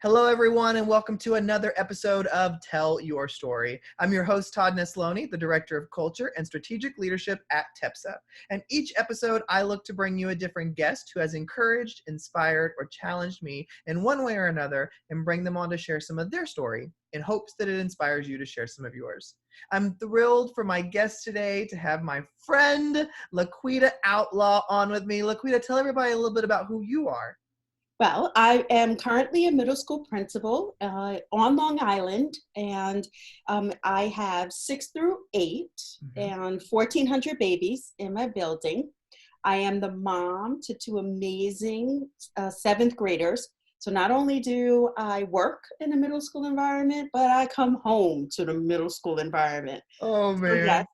Hello, everyone, and welcome to another episode of Tell Your Story. I'm your host, Todd Nesloni, the Director of Culture and Strategic Leadership at TEPSA. And each episode, I look to bring you a different guest who has encouraged, inspired, or challenged me in one way or another and bring them on to share some of their story in hopes that it inspires you to share some of yours. I'm thrilled for my guest today to have my friend, LaQuita Outlaw, on with me. LaQuita, tell everybody a little bit about who you are. Well, I am currently a middle school principal on Long Island, and I have 6 through 8 and 1,400 babies in my building. I am the mom to 2 amazing 7th graders. So not only do I work in a middle school environment, but I come home to the middle school environment. Oh, So man. yes,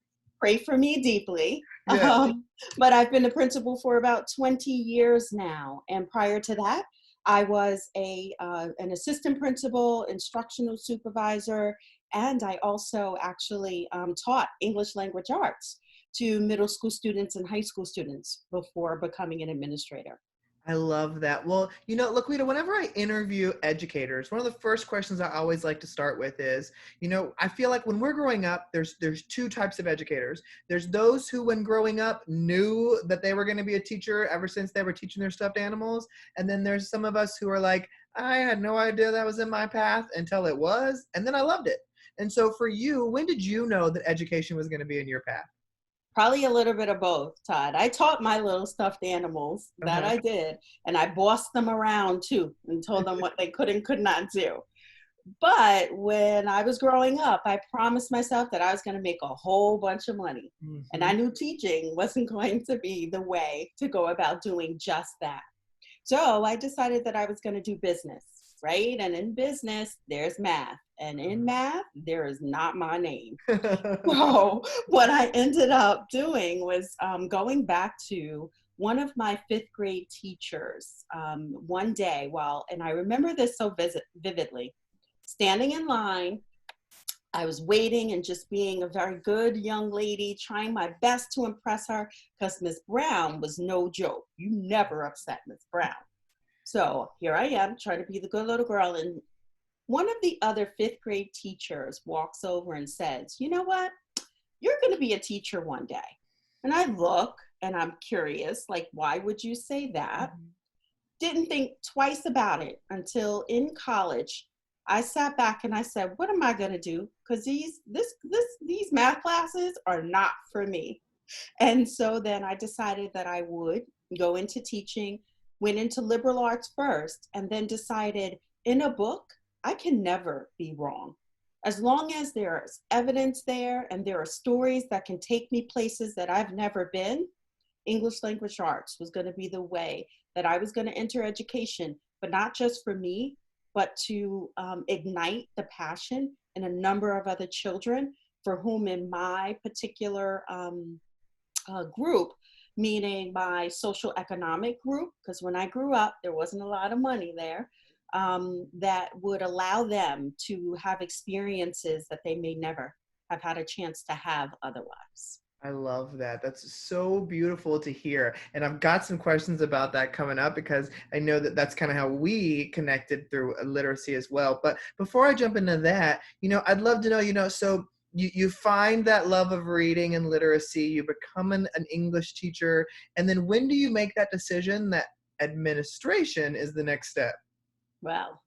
pray for me deeply. Yeah. But I've been a principal for about 20 years now. And prior to that, I was an assistant principal, instructional supervisor, and I also actually taught English language arts to middle school students and high school students before becoming an administrator. I love that. Well, LaQuita, whenever I interview educators, one of the first questions I always like to start with is, I feel like when we're growing up, there's 2 types of educators. There's those who, when growing up, knew that they were going to be a teacher ever since they were teaching their stuffed animals. And then there's some of us who are like, I had no idea that was in my path until it was, and then I loved it. And so for you, when did you know that education was going to be in your path? Probably a little bit of both, Todd. I taught my little stuffed animals, that I did, and I bossed them around too and told them what they could and could not do. But when I was growing up, I promised myself that I was going to make a whole bunch of money. And I knew teaching wasn't going to be the way to go about doing just that. So I decided that I was going to do business, right? And in business, there's math. And in math, there is not my name. So what I ended up doing was going back to one of my 5th grade teachers one day and I remember this so vividly, standing in line, I was waiting and just being a very good young lady, trying my best to impress her because Miss Brown was no joke. You never upset Miss Brown. So here I am trying to be the good little girl, and one of the other 5th grade teachers walks over and says, you know what? You're going to be a teacher one day. And I look and I'm curious, like, why would you say that? Didn't think twice about it until in college, I sat back and I said, what am I going to do? Because these math classes are not for me. And so then I decided that I would go into teaching, went into liberal arts first, and then decided in a book, I can never be wrong. As long as there's evidence there and there are stories that can take me places that I've never been, English language arts was going to be the way that I was going to enter education, but not just for me, but to ignite the passion in a number of other children for whom in my particular group, meaning my social economic group, because when I grew up, there wasn't a lot of money there, that would allow them to have experiences that they may never have had a chance to have otherwise. I love that. That's so beautiful to hear. And I've got some questions about that coming up because I know that that's kind of how we connected through literacy as well. But before I jump into that, I'd love to know, so you find that love of reading and literacy, you become an English teacher, and then when do you make that decision that administration is the next step? Well,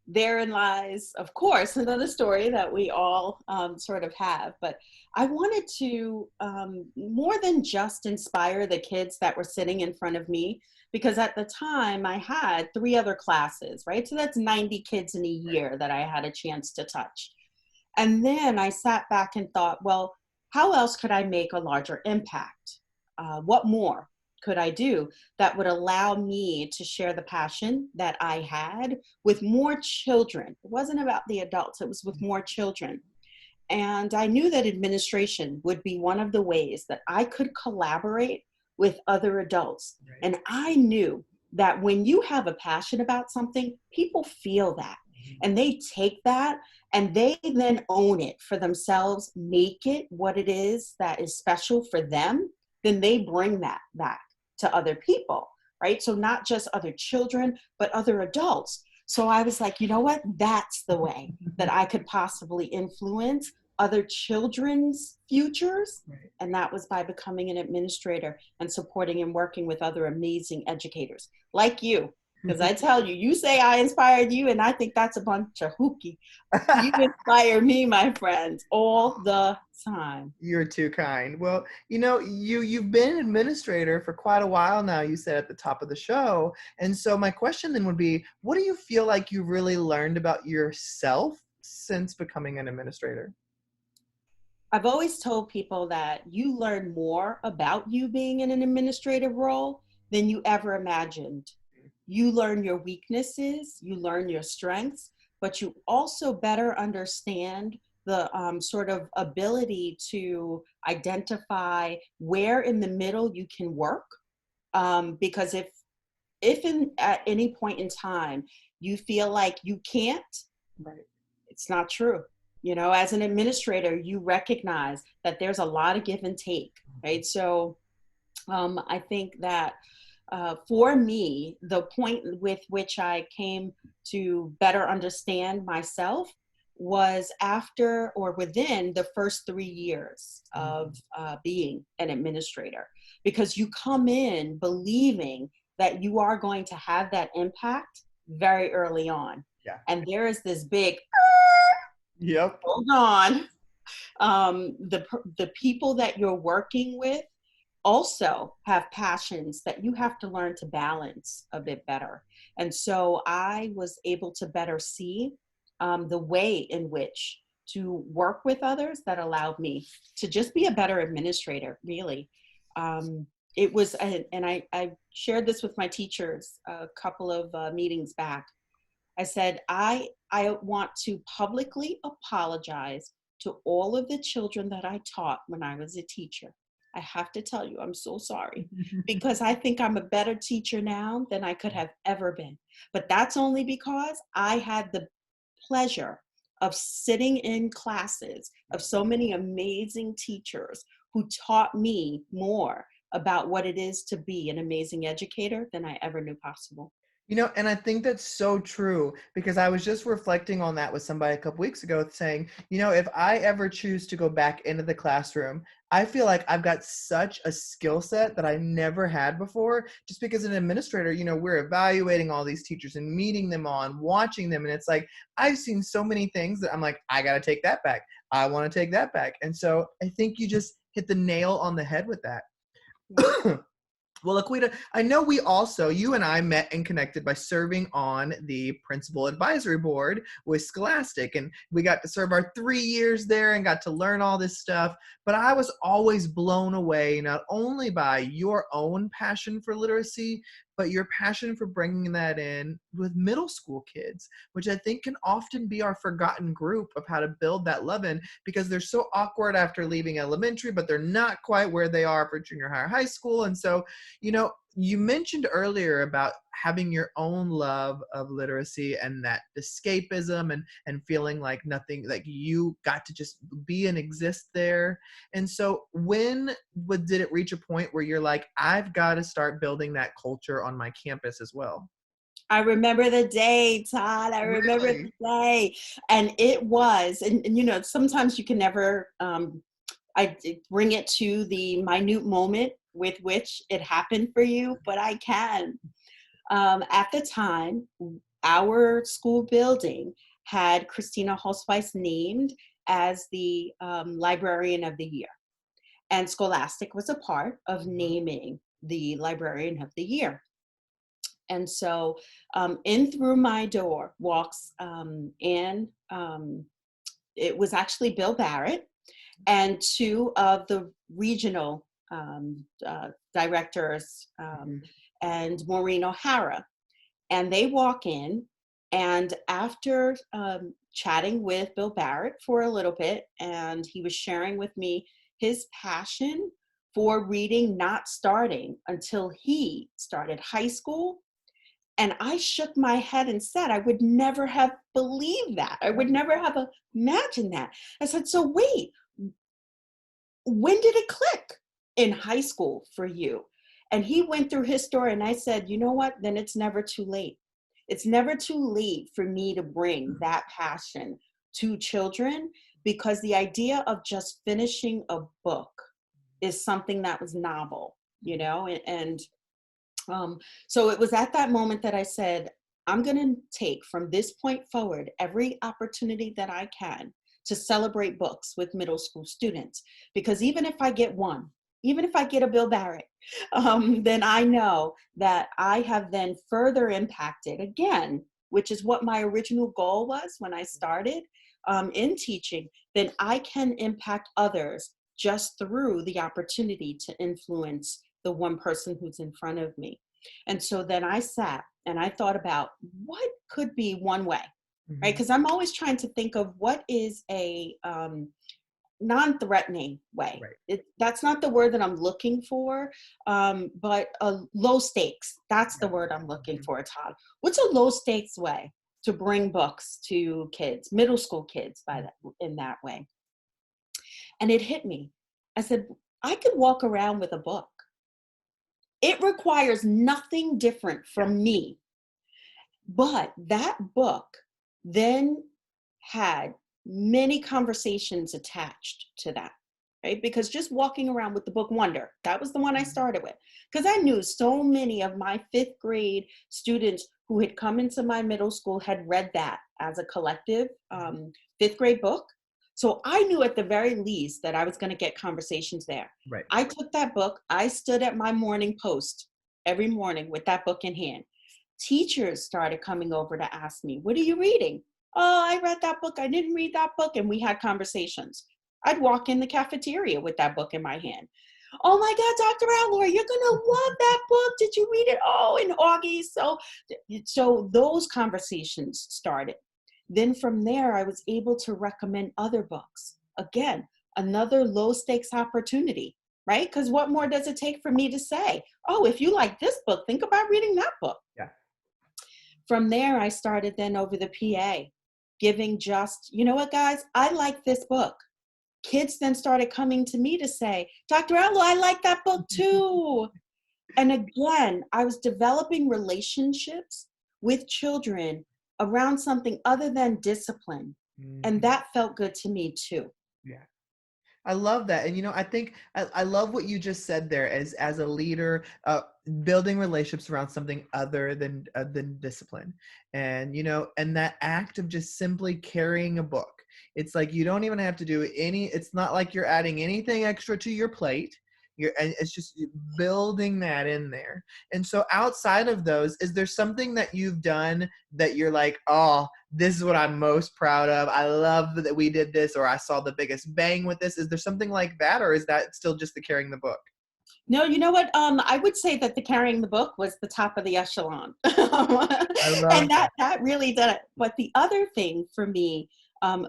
therein lies, of course, another story that we all sort of have. But I wanted to more than just inspire the kids that were sitting in front of me, because at the time I had 3 other classes, right? So that's 90 kids in a year that I had a chance to touch. And then I sat back and thought, well, how else could I make a larger impact? What more could I do that would allow me to share the passion that I had with more children? It wasn't about the adults, it was with more children. And I knew that administration would be one of the ways that I could collaborate with other adults. Right. And I knew that when you have a passion about something, people feel that. And they take that and they then own it for themselves, make it what it is that is special for them. Then they bring that back to other people, right? So not just other children, but other adults. So I was like, you know what? That's the way that I could possibly influence other children's futures. Right. And that was by becoming an administrator and supporting and working with other amazing educators like you. Because I tell you, you say I inspired you, and I think that's a bunch of hooky. You inspire me, my friends, all the time. You're too kind. Well, you've been an administrator for quite a while now, you said at the top of the show. And so my question then would be, what do you feel like you really learned about yourself since becoming an administrator? I've always told people that you learn more about you being in an administrative role than you ever imagined. You learn your weaknesses, you learn your strengths, but you also better understand the sort of ability to identify where in the middle you can work. Because if at any point in time you feel like you can't, Right. it's not true. You know, as an administrator, you recognize that there's a lot of give and take, right? So I think that for me, the point with which I came to better understand myself was after or within the first 3 years of being an administrator, because you come in believing that you are going to have that impact very early on. Yeah. And there is this big, Yep. hold on, the people that you're working with also have passions that you have to learn to balance a bit better. And so I was able to better see the way in which to work with others that allowed me to just be a better administrator, really. It was, and I shared this with my teachers a couple of meetings back. I said, I want to publicly apologize to all of the children that I taught when I was a teacher. I have to tell you, I'm so sorry, because I think I'm a better teacher now than I could have ever been. But that's only because I had the pleasure of sitting in classes of so many amazing teachers who taught me more about what it is to be an amazing educator than I ever knew possible. And I think that's so true, because I was just reflecting on that with somebody a couple weeks ago saying, if I ever choose to go back into the classroom, I feel like I've got such a skill set that I never had before, just because as an administrator, we're evaluating all these teachers and meeting them on, watching them. And it's like, I've seen so many things that I'm like, I got to take that back. I want to take that back. And so I think you just hit the nail on the head with that. Well, LaQuita, I know you and I met and connected by serving on the principal advisory board with Scholastic, and we got to serve our 3 years there and got to learn all this stuff. But I was always blown away, not only by your own passion for literacy, but your passion for bringing that in with middle school kids, which I think can often be our forgotten group of how to build that love in, because they're so awkward after leaving elementary, but they're not quite where they are for junior high or high school. And so, you mentioned earlier about having your own love of literacy and that escapism and feeling like nothing, like you got to just be and exist there. And so did it reach a point where you're like, I've got to start building that culture on my campus as well? I remember the day, Todd. I remember the Really? day. And it was, and sometimes you can never, I bring it to the minute moment with which it happened for you, but I can. At the time, our school building had Christina Holzweiss named as the Librarian of the Year. And Scholastic was a part of naming the Librarian of the Year. And so in through my door walks Anne, it was actually Bill Barrett, and two of the regional directors, and Maureen O'Hara. And they walk in, and after chatting with Bill Barrett for a little bit, and he was sharing with me his passion for reading not starting until he started high school. And I shook my head and said, I would never have believed that. I would never have imagined that. I said, so wait, when did it click? In high school for you? And he went through his story, and I said, you know what? Then it's never too late. It's never too late for me to bring that passion to children, because the idea of just finishing a book is something that was novel, you know, so it was at that moment that I said, I'm going to take from this point forward every opportunity that I can to celebrate books with middle school students. Because even if I get one, even if I get a Bill Barrett, then I know that I have then further impacted again, which is what my original goal was when I started in teaching, then I can impact others just through the opportunity to influence the one person who's in front of me. And so then I sat and I thought about what could be one way, right? Because I'm always trying to think of what is a non-threatening way. Right. That's not the word that I'm looking for, but low stakes. That's the word I'm looking for, Todd. What's a low stakes way to bring books to kids, middle school kids, in that way? And it hit me. I said, I could walk around with a book. It requires nothing different from me. But that book then had many conversations attached to that, right? Because just walking around with the book Wonder, that was the one I started with. Because I knew so many of my 5th grade students who had come into my middle school had read that as a collective 5th grade book. So I knew at the very least that I was going to get conversations there. Right. I took that book. I stood at my morning post every morning with that book in hand. Teachers started coming over to ask me, what are you reading? Oh, I read that book. I didn't read that book. And we had conversations. I'd walk in the cafeteria with that book in my hand. Oh my God, Dr. Outlaw, you're going to love that book. Did you read it? Oh, in August. So those conversations started. Then from there, I was able to recommend other books. Again, another low stakes opportunity, right? Because what more does it take for me to say, oh, if you like this book, think about reading that book. Yeah. From there, I started then over the PA, giving just, you know what, guys, I like this book. Kids then started coming to me to say, Dr. Outlaw, I like that book too. And again, I was developing relationships with children around something other than discipline. And that felt good to me too. Yeah. I love that. And, I think I love what you just said there as a leader, building relationships around something other than discipline. And, and that act of just simply carrying a book. It's like, you don't even have to do it's not like you're adding anything extra to your plate. And it's just building that in there. And so outside of those, is there something that you've done that you're like, oh, this is what I'm most proud of. I love that we did this, or I saw the biggest bang with this. Is there something like that, or is that still just the carrying the book? No, you know what? I would say that the carrying the book was the top of the echelon. I love And that really did it. But the other thing for me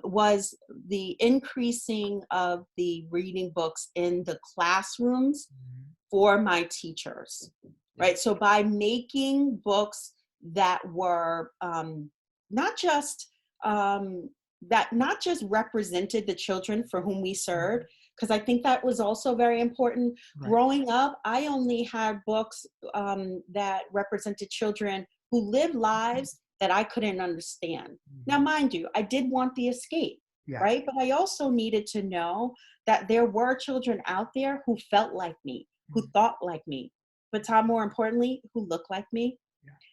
was the increasing of the reading books in the classrooms for my teachers, right? So by making books that were not just represented the children for whom we served, because I think that was also very important. Right. Growing up, I only had books that represented children who lived lives that I couldn't understand. Now, mind you, I did want the escape, right? But I also needed to know that there were children out there who felt like me, who thought like me, but Tom, more importantly, who looked like me.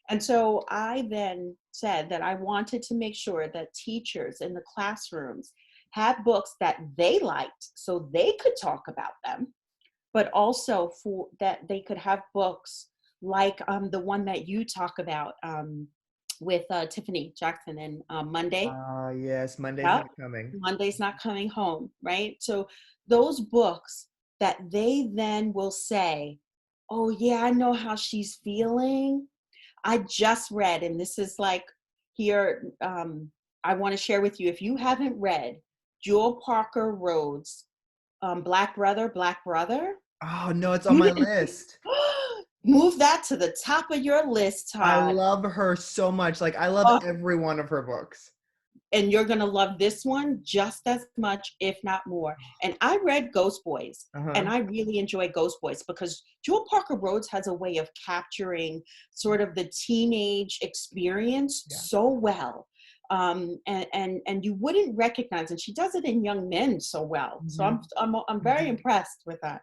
And so I then said that I wanted to make sure that teachers in the classrooms had books that they liked so they could talk about them, but also for that they could have books like the one that you talk about with Tiffany Jackson and Monday. Yes, Monday's not coming. Monday's not coming home, right? So those books that they then will say, oh yeah, I know how she's feeling. I just read, and this is like here, I want to share with you, if you haven't read Jewel Parker Rhodes' Black Brother, Black Brother. Oh, no, it's on my list. Move that to the top of your list, Todd. I love her so much. Like, I love every one of her books. and you're going to love this one just as much, if not more. And I read Ghost Boys, Uh-huh. and I really enjoy Ghost Boys because Jewel Parker Rhodes has a way of capturing sort of the teenage experience Yeah. so well. And you wouldn't recognize, and she does it in young men so well. So I'm very impressed with that.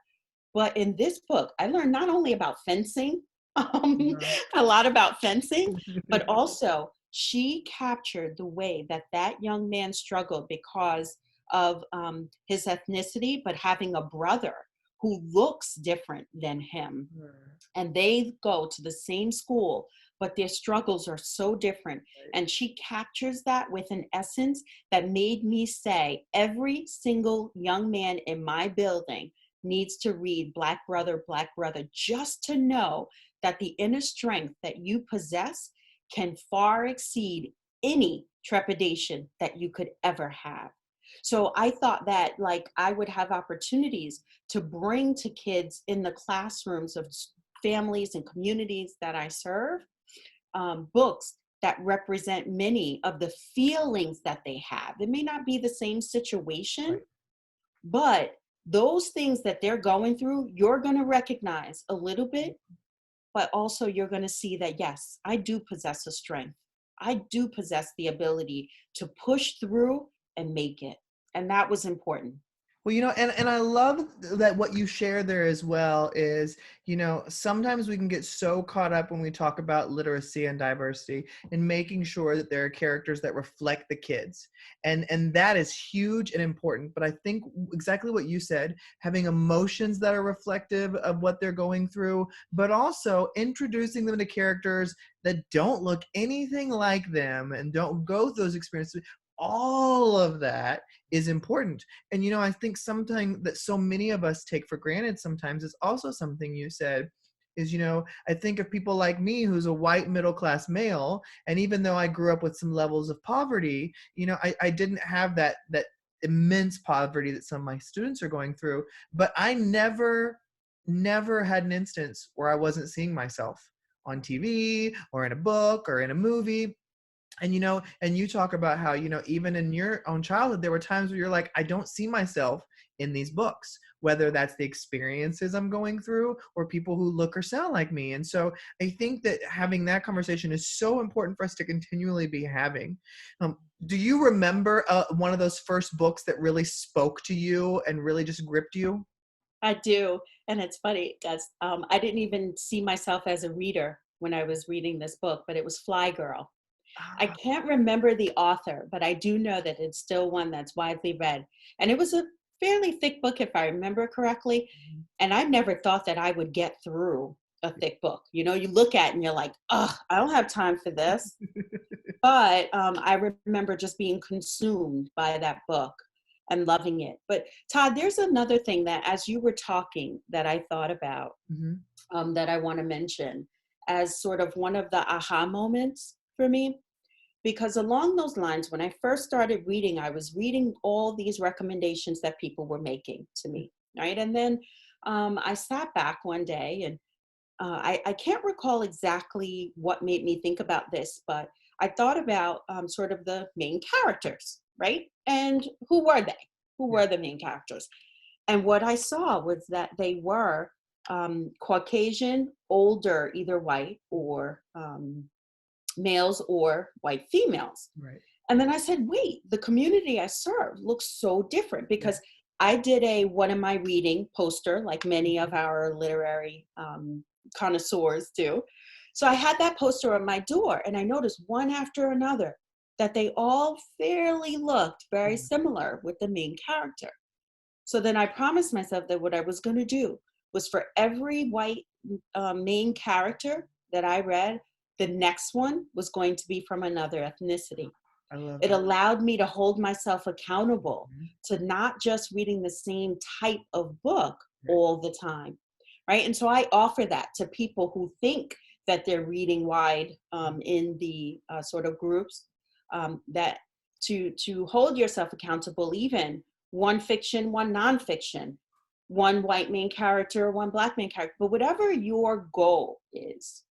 But in this book, I learned not only about fencing, Uh-huh. a lot about fencing, but also she captured the way that that young man struggled because of his ethnicity, but having a brother who looks different than him. And they go to the same school, but their struggles are so different. And she captures that with an essence that made me say, every single young man in my building needs to read Black Brother, just to know that the inner strength that you possess can far exceed any trepidation that you could ever have. So I thought that like I would have opportunities to bring to kids in the classrooms of families and communities that I serve, books that represent many of the feelings that they have. It may not be the same situation, Right. but those things that they're going through, you're going to recognize a little bit, but also you're going to see that, yes, I do possess a strength. I do possess the ability to push through and make it. And that was important. Well, and I love that what you share there as well is, sometimes we can get so caught up when we talk about literacy and diversity and making sure that there are characters that reflect the kids. And that is huge and important. But I think exactly what you said, having emotions that are reflective of what they're going through, but also introducing them to characters that don't look anything like them and don't go through those experiences. All of that is important. And I think something that so many of us take for granted sometimes is also something you said is, I think of people like me who's a white middle class male, and even though I grew up with some levels of poverty, I didn't have that immense poverty that some of my students are going through, but I never had an instance where I wasn't seeing myself on TV or in a book or in a movie. And you talk about how, even in your own childhood, there were times where you're like, I don't see myself in these books, whether that's the experiences I'm going through or people who look or sound like me. And so I think that having that conversation is so important for us to continually be having. Do you remember one of those first books that really spoke to you and really just gripped you? I do. And it's funny because I didn't even see myself as a reader when I was reading this book, but it was Fly Girl. I Ah, can't remember the author, but I do know that it's still one that's widely read. And it was a fairly thick book, if I remember correctly. And I never thought that I would get through a thick book. You look at it and you're like, oh, I don't have time for this. But I remember just being consumed by that book and loving it. But Todd, there's another thing that as you were talking that I thought about mhm. that I want to mention as sort of one of the aha moments for me. Because along those lines, when I first started reading, I was reading all these recommendations that people were making to me, right? And then I sat back one day and I can't recall exactly what made me think about this, but I thought about sort of the main characters, right? And who were they? Who Yeah. were the main characters? And what I saw was that they were Caucasian, older, either white or males or white females. Right. And then I said, wait, the community I serve looks so different Yeah. because I did a what am I reading poster, like many of our literary connoisseurs do. So I had that poster on my door and I noticed one after another that they all fairly looked very Yeah. similar with the main character. So then I promised myself that what I was going to do was for every white main character that I read, the next one was going to be from another ethnicity. I love It that. allowed me to hold myself accountable Mhm. to not just reading the same type of book Right. all the time, right? And so I offer that to people who think that they're reading wide in the sort of groups, that to hold yourself accountable, even one fiction, one nonfiction, one white main character, one black main character, but whatever your goal is,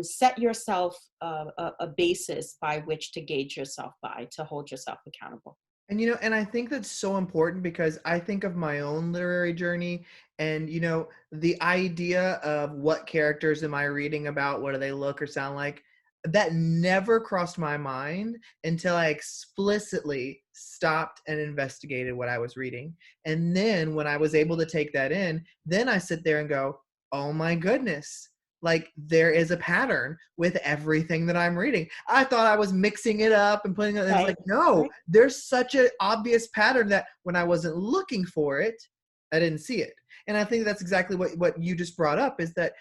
set yourself a basis by which to gauge yourself by, to hold yourself accountable. And and I think that's so important because I think of my own literary journey and the idea of what characters am I reading about, what do they look or sound like, that never crossed my mind until I explicitly stopped and investigated what I was reading. And then when I was able to take that in, then I sit there and go, "Oh my goodness. Like there is a pattern with everything that I'm reading. I thought I was mixing it up and putting it, it's Right. like, no, Right. there's such an obvious pattern that when I wasn't looking for it, I didn't see it." And I think that's exactly what you just brought up is that,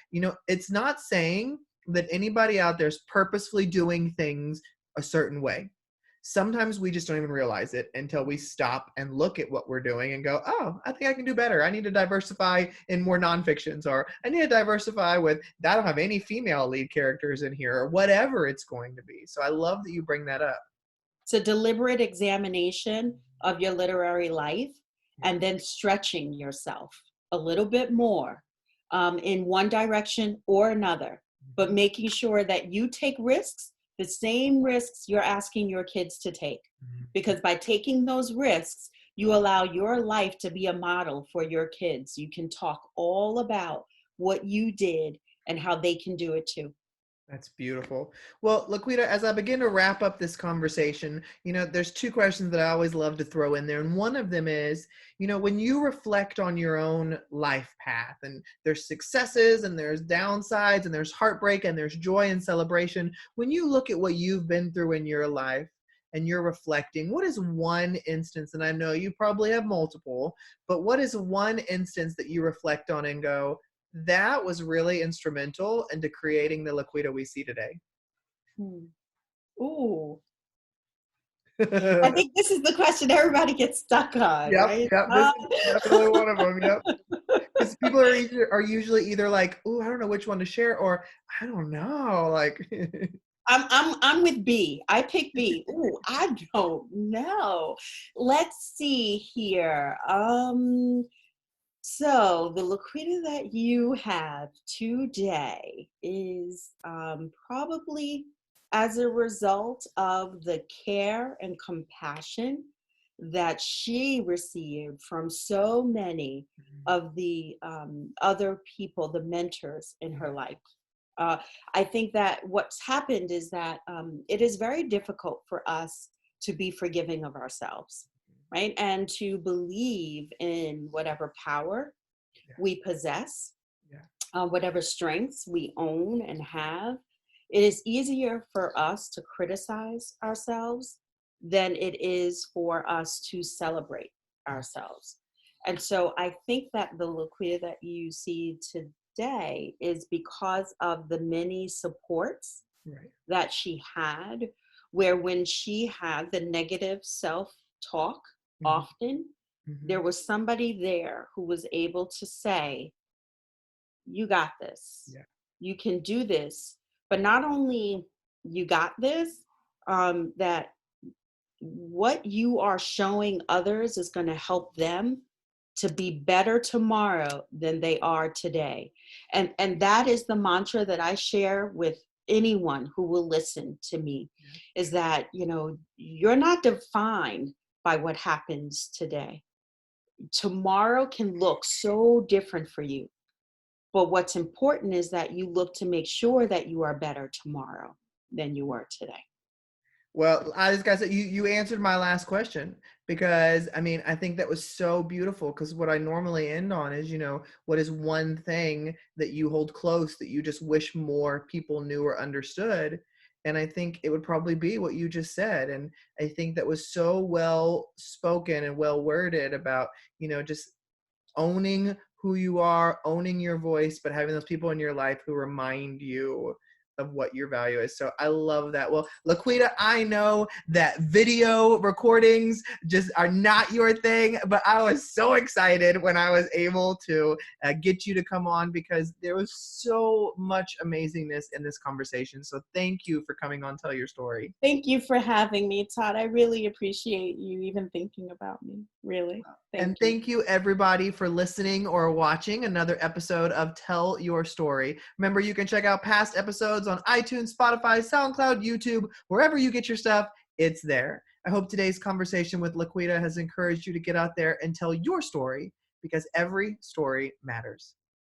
it's not saying that anybody out there is purposefully doing things a certain way. Sometimes we just don't even realize it until we stop and look at what we're doing and go, "Oh, I think I can do better. I need to diversify in more nonfictions, or I need to diversify with, I don't have any female lead characters in here," or whatever it's going to be. So I love that you bring that up. It's a deliberate examination of your literary life Yeah. and then stretching yourself a little bit more in one direction or another, but Mhm. making sure that you take risks, the same risks you're asking your kids to take. Mhm. Because by taking those risks, you allow your life to be a model for your kids. You can talk all about what you did and how they can do it too. That's beautiful. Well, Laquita, as I begin to wrap up this conversation, there's two questions that I always love to throw in there. And one of them is, when you reflect on your own life path, and there's successes and there's downsides and there's heartbreak and there's joy and celebration, when you look at what you've been through in your life and you're reflecting, what is one instance, and I know you probably have multiple, but what is one instance that you reflect on and go, that was really instrumental into creating the LaQuita we see today? Hmm. Ooh. I Yep, think this is the question everybody gets stuck on, yep. right? This is definitely one of them. Yep. Because people are usually either like, "Oh, I don't know which one to share," or "I don't know." Like, I'm with B. I pick B. Ooh, I don't know. Let's see here. So the liquidity that you have today is probably as a result of the care and compassion that she received from so many of the other people, the mentors in her life. Uh, I think that what's happened is that it is very difficult for us to be forgiving of ourselves, right? And to believe in whatever power yeah, we possess, yeah, whatever strengths we own and have. It is easier for us to criticize ourselves than it is for us to celebrate yeah. ourselves. And so I think that the Laquia that you see today is because of the many supports Right. that she had, where when she had the negative self talk Mhm, often, there mhm. was somebody there who was able to say, "You got this. Yeah, You can do this." But not only you got this, that what you are showing others is going to help them to be better tomorrow than they are today. And that is the mantra that I share with anyone who will listen to me, yeah. is that, you're not defined by what happens today. Tomorrow can look so different for you. But what's important is that you look to make sure that you are better tomorrow than you were today. Well, I just gotta say, you answered my last question because I mean I think that was so beautiful. Because what I normally end on is, what is one thing that you hold close that you just wish more people knew or understood, and I think it would probably be what you just said, and I think that was so well spoken and well worded about, just owning who you are, owning your voice, but having those people in your life who remind you of what your value is. So I love that. Well, Laquita, I know that video recordings just are not your thing, but I was so excited when I was able to get you to come on because there was so much amazingness in this conversation. So thank you for coming on Tell Your Story. Thank you for having me, Todd. I really appreciate you even thinking about me, really. And Thank you. thank you, everybody, for listening or watching another episode of Tell Your Story. Remember, you can check out past episodes on iTunes, Spotify, SoundCloud, YouTube, wherever you get your stuff, it's there. I hope today's conversation with LaQuita has encouraged you to get out there and tell your story, because every story matters.